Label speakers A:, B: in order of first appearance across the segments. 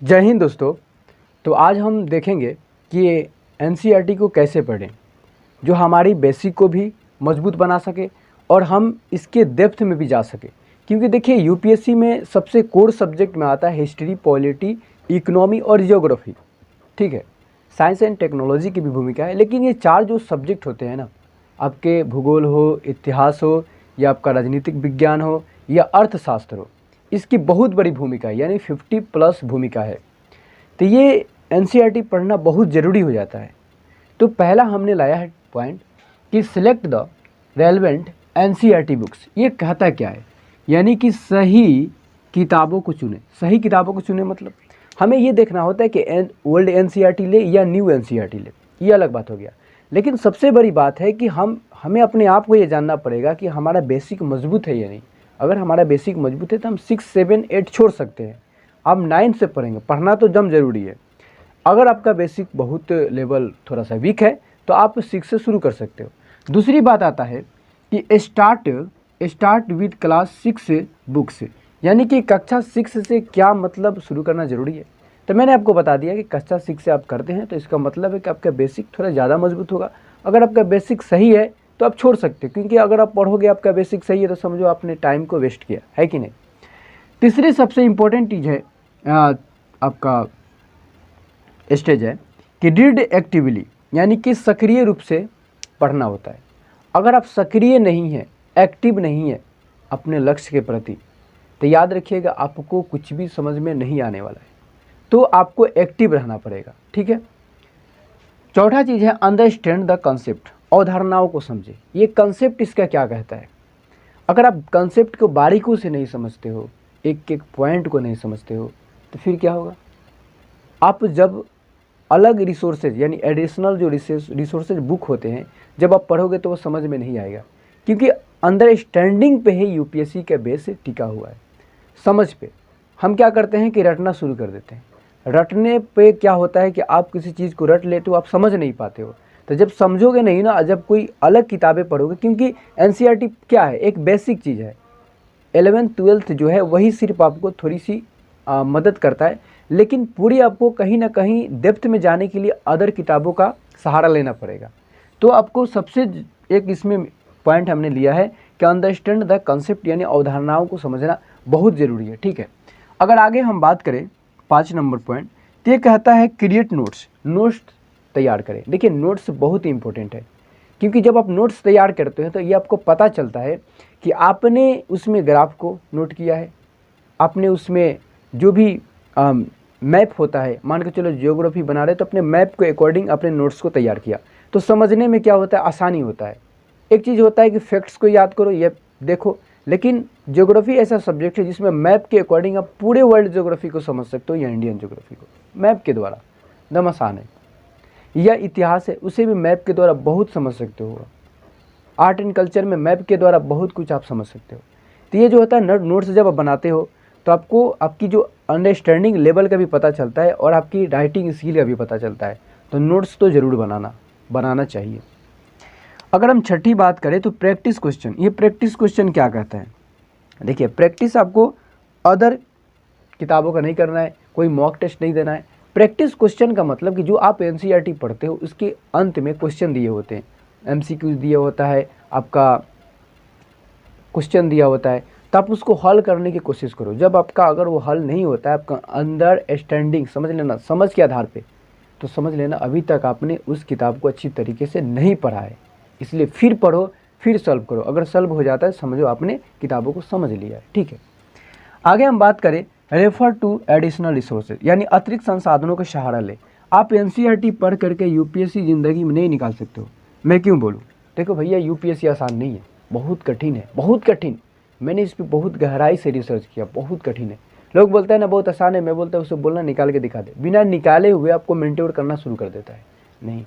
A: जय हिंद दोस्तों। तो आज हम देखेंगे कि एनसीईआरटी को कैसे पढ़ें जो हमारी बेसिक को भी मजबूत बना सके और हम इसके डेप्थ में भी जा सके। क्योंकि देखिए यूपीएससी में सबसे कोर सब्जेक्ट में आता है हिस्ट्री, पॉलिटी, इकोनॉमी और जियोग्राफी। ठीक है, साइंस एंड टेक्नोलॉजी की भी भूमिका है, लेकिन ये चार जो सब्जेक्ट होते हैं ना, आपके भूगोल हो, इतिहास हो, या आपका राजनीतिक विज्ञान हो, या अर्थशास्त्र हो, इसकी बहुत बड़ी भूमिका है, यानी 50+ भूमिका है। तो ये एनसीईआरटी पढ़ना बहुत ज़रूरी हो जाता है। तो पहला हमने लाया है पॉइंट कि select the relevant NCERT books. ये कहता क्या है, यानी कि सही किताबों को चुने। सही किताबों को चुने मतलब हमें ये देखना होता है कि ओल्ड एनसीईआरटी ले या न्यू एनसीईआरटी ले, ये अलग बात हो गया। लेकिन सबसे बड़ी बात है कि हमें अपने आप को ये जानना पड़ेगा कि हमारा बेसिक मजबूत है या नहीं। अगर हमारा बेसिक मजबूत है तो हम 6, 7, 8 छोड़ सकते हैं, आप 9 से पढ़ेंगे। पढ़ना तो जम जरूरी है। अगर आपका बेसिक बहुत लेवल थोड़ा सा वीक है तो आप 6 से शुरू कर सकते हो। दूसरी बात आता है कि स्टार्ट विद क्लास 6 बुक्स, यानी कि कक्षा 6 से क्या मतलब शुरू करना ज़रूरी है। तो मैंने आपको बता दिया कि कक्षा 6 से आप करते हैं तो इसका मतलब है कि आपका बेसिक थोड़ा ज़्यादा मजबूत होगा। अगर आपका बेसिक सही है तो आप छोड़ सकते हो, क्योंकि अगर आप पढ़ोगे आपका बेसिक सही है तो समझो आपने टाइम को वेस्ट किया है कि नहीं। तीसरी सबसे इम्पोर्टेंट चीज़ है आपका स्टेज है कि रीड एक्टिवली, यानी कि सक्रिय रूप से पढ़ना होता है। अगर आप सक्रिय नहीं हैं, एक्टिव नहीं है अपने लक्ष्य के प्रति, तो याद रखिएगा आपको कुछ भी समझ में नहीं आने वाला है। तो आपको एक्टिव रहना पड़ेगा, ठीक है। चौथा चीज़ है अंडरस्टैंड द कंसेप्ट, अवधारणाओं को समझे। ये कंसेप्ट इसका क्या कहता है। अगर आप कंसेप्ट को बारीकों से नहीं समझते हो, एक एक पॉइंट को नहीं समझते हो, तो फिर क्या होगा। आप जब अलग रिसोर्सेज यानी एडिशनल जो रिसोर्सेज बुक होते हैं जब आप पढ़ोगे तो वो समझ में नहीं आएगा, क्योंकि अंडरस्टैंडिंग पे ही यूपीएससी का बेस टिका हुआ है, समझ पे। हम क्या करते हैं कि रटना शुरू कर देते हैं। रटने पे क्या होता है कि आप किसी चीज़ को रट लेते हो, आप समझ नहीं पाते हो। तो जब समझोगे नहीं ना, जब कोई अलग किताबें पढ़ोगे, क्योंकि एनसीईआरटी क्या है, एक बेसिक चीज़ है। 11th 12th जो है वही सिर्फ आपको थोड़ी सी मदद करता है, लेकिन पूरी आपको कहीं ना कहीं डेप्थ में जाने के लिए अदर किताबों का सहारा लेना पड़ेगा। तो आपको सबसे एक इसमें पॉइंट हमने लिया है कि अंडरस्टैंड द कंसेप्ट, यानी अवधारणाओं को समझना बहुत ज़रूरी है, ठीक है। अगर आगे हम बात करें 5 नंबर पॉइंट, तो ये कहता है क्रिएट नोट्स तैयार करें। देखिए नोट्स बहुत ही इंपॉर्टेंट है, क्योंकि जब आप नोट्स तैयार करते हैं तो ये आपको पता चलता है कि आपने उसमें ग्राफ को नोट किया है, आपने उसमें जो भी मैप होता है, मान के चलो जियोग्राफी बना रहे तो अपने मैप के अकॉर्डिंग अपने नोट्स को तैयार किया, तो समझने में क्या होता है, आसानी होता है। एक चीज़ होता है कि फैक्ट्स को याद करो, ये देखो, लेकिन ज्योग्राफी ऐसा सब्जेक्ट है जिसमें मैप के अकॉर्डिंग आप पूरे वर्ल्ड ज्योग्राफी को समझ सकते हो, या इंडियन ज्योग्राफी को मैप के द्वारा, एकदम आसान है। या इतिहास है, उसे भी मैप के द्वारा बहुत समझ सकते हो। आर्ट एंड कल्चर में मैप के द्वारा बहुत कुछ आप समझ सकते हो। तो ये जो होता है नोट्स जब आप बनाते हो तो आपको आपकी जो अंडरस्टैंडिंग लेवल का भी पता चलता है और आपकी राइटिंग स्किल का भी पता चलता है। तो नोट्स तो ज़रूर बनाना चाहिए। अगर हम छठी बात करें तो प्रैक्टिस क्वेश्चन। ये प्रैक्टिस क्वेश्चन क्या कहता है, देखिए प्रैक्टिस आपको अदर किताबों का नहीं करना है, कोई मॉक टेस्ट नहीं देना है। प्रैक्टिस क्वेश्चन का मतलब कि जो आप एनसीईआरटी पढ़ते हो उसके अंत में क्वेश्चन दिए होते हैं, एमसीक्यूज दिया होता है, आपका क्वेश्चन दिया होता है, तो आप उसको हल करने की कोशिश करो। जब आपका अगर वो हल नहीं होता है, आपका अंडरस्टैंडिंग समझ लेना, समझ के आधार पे, तो समझ लेना अभी तक आपने उस किताब को अच्छी तरीके से नहीं पढ़ा है। इसलिए फिर पढ़ो, फिर सॉल्व करो। अगर सॉल्व हो जाता है समझो आपने किताबों को समझ लिया है, ठीक है। आगे हम बात करें रेफर टू एडिशनल रिसोर्सेज, यानी अतिरिक्त संसाधनों का सहारा ले। आप एनसीईआरटी पढ़ करके यूपीएससी ज़िंदगी में नहीं निकाल सकते हो। मैं क्यों बोलूँ, देखो भैया यूपीएससी आसान नहीं है, बहुत कठिन है, बहुत कठिन। मैंने इस पर बहुत गहराई से रिसर्च किया, बहुत कठिन है। लोग बोलते हैं ना बहुत आसान है, मैं बोलता हूँ उसे बोलना निकाल के दिखा दे। बिना निकाले हुए आपको मेंटोर करना शुरू कर देता है। नहीं,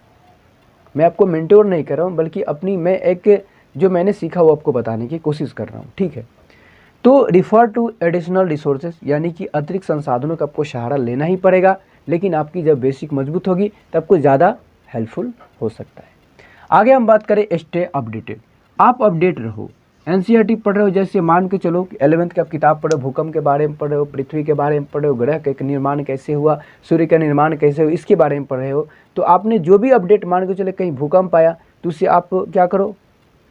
A: मैं आपको मेंटोर नहीं कर रहा हूँ, बल्कि अपनी मैं एक जो मैंने सीखा वो आपको बताने की कोशिश कर रहा हूँ, ठीक है। तो रिफर टू एडिशनल रिसोर्सेज, यानी कि अतिरिक्त संसाधनों का आपको सहारा लेना ही पड़ेगा, लेकिन आपकी जब बेसिक मजबूत होगी तब आपको ज़्यादा हेल्पफुल हो सकता है। आगे हम बात करें स्टे अपडेटेड। आप अपडेट रहो, एनसीईआरटी पढ़ रहे हो, जैसे मान के चलो 11th की आप किताब पढ़ो, भूकंप के बारे में पढ़ रहे हो, पृथ्वी के बारे में पढ़ रहे हो, ग्रह का निर्माण कैसे हुआ, सूर्य का निर्माण कैसे हुआ, इसके बारे में पढ़ रहे हो, तो आपने जो भी अपडेट मान के चले कहीं भूकंप आया तो उससे आप क्या करो,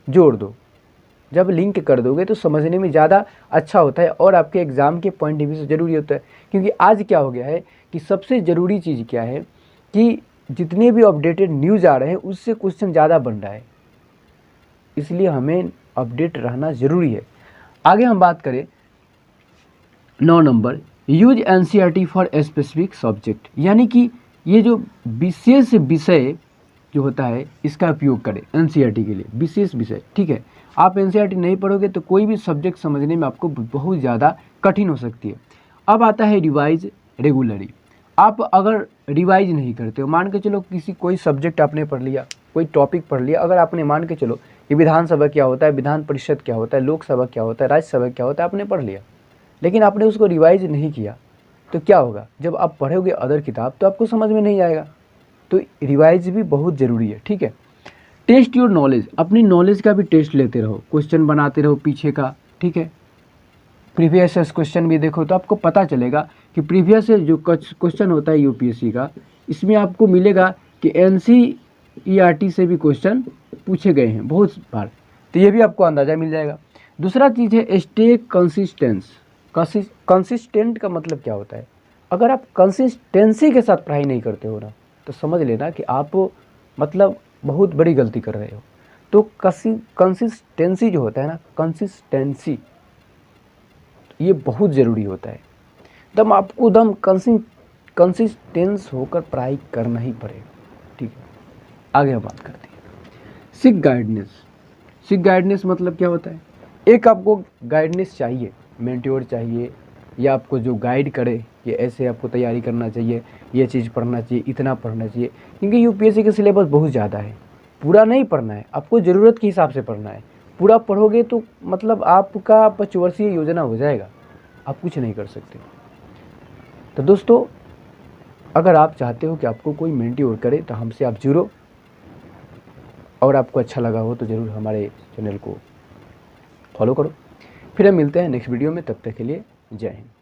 A: जोड़ दो। जब लिंक कर दोगे तो समझने में ज़्यादा अच्छा होता है और आपके एग्ज़ाम के पॉइंट ऑफ व्यू से ज़रूरी होता है। क्योंकि आज क्या हो गया है कि सबसे ज़रूरी चीज़ क्या है कि जितने भी अपडेटेड न्यूज़ आ रहे हैं उससे क्वेश्चन ज़्यादा बन रहा है, इसलिए हमें अपडेट रहना ज़रूरी है। आगे हम बात करें 9 number, use NCERT for a specific subject, यानी कि ये जो विशेष विषय जो होता है इसका उपयोग करें एनसीईआरटी के लिए, विशेष विषय। ठीक है, आप एनसीईआरटी नहीं पढ़ोगे तो कोई भी सब्जेक्ट समझने में आपको बहुत ज़्यादा कठिन हो सकती है। अब आता है रिवाइज रेगुलरली। आप अगर रिवाइज नहीं करते हो, मान के चलो कोई सब्जेक्ट आपने पढ़ लिया, कोई टॉपिक पढ़ लिया, अगर आपने मान के चलो कि विधानसभा क्या होता है, विधान परिषद क्या होता है, लोकसभा क्या होता है, राज्यसभा क्या होता है, आपने पढ़ लिया, लेकिन आपने उसको रिवाइज नहीं किया, तो क्या होगा, जब आप पढ़ोगे अदर किताब तो आपको समझ में नहीं आएगा। तो रिवाइज भी बहुत ज़रूरी है। ठीक है, टेस्ट योर नॉलेज, अपनी नॉलेज का भी टेस्ट लेते रहो, क्वेश्चन बनाते रहो पीछे का। ठीक है, प्रीवियस क्वेश्चन भी देखो तो आपको पता चलेगा कि प्रीवियस जो क्वेश्चन होता है यूपीएससी का, इसमें आपको मिलेगा कि एनसीईआरटी से भी क्वेश्चन पूछे गए हैं बहुत बार, तो ये भी आपको अंदाज़ा मिल जाएगा। दूसरा चीज़ है स्टे कंसिस्टेंट का मतलब क्या होता है, अगर आप कंसिस्टेंसी के साथ पढ़ाई नहीं करते हो ना तो समझ लेना कि आप मतलब बहुत बड़ी गलती कर रहे हो। तो कंसिस्टेंसी जो होता है ना, कंसिस्टेंसी ये बहुत ज़रूरी होता है। दम आपको दम कंसिस्टेंस होकर पढ़ाई करना ही पड़ेगा। ठीक है, आगे हम बात करते हैं सिक गाइडेंस। सिक गाइडेंस मतलब क्या होता है, एक आपको गाइडेंस चाहिए, मेंटोर चाहिए, या आपको जो गाइड करे कि ऐसे आपको तैयारी करना चाहिए, ये चीज़ पढ़ना चाहिए, इतना पढ़ना चाहिए। क्योंकि यूपीएससी का सिलेबस बहुत ज़्यादा है, पूरा नहीं पढ़ना है, आपको ज़रूरत के हिसाब से पढ़ना है। पूरा पढ़ोगे तो मतलब आपका 5 वर्षीय योजना हो जाएगा, आप कुछ नहीं कर सकते। तो दोस्तों, अगर आप चाहते हो कि आपको कोई मेंटोर करे तो हमसे आप जुड़ो, और आपको अच्छा लगा हो तो ज़रूर हमारे चैनल को फॉलो करो। फिर हम मिलते हैं नेक्स्ट वीडियो में, तब तक के लिए जय हिंद।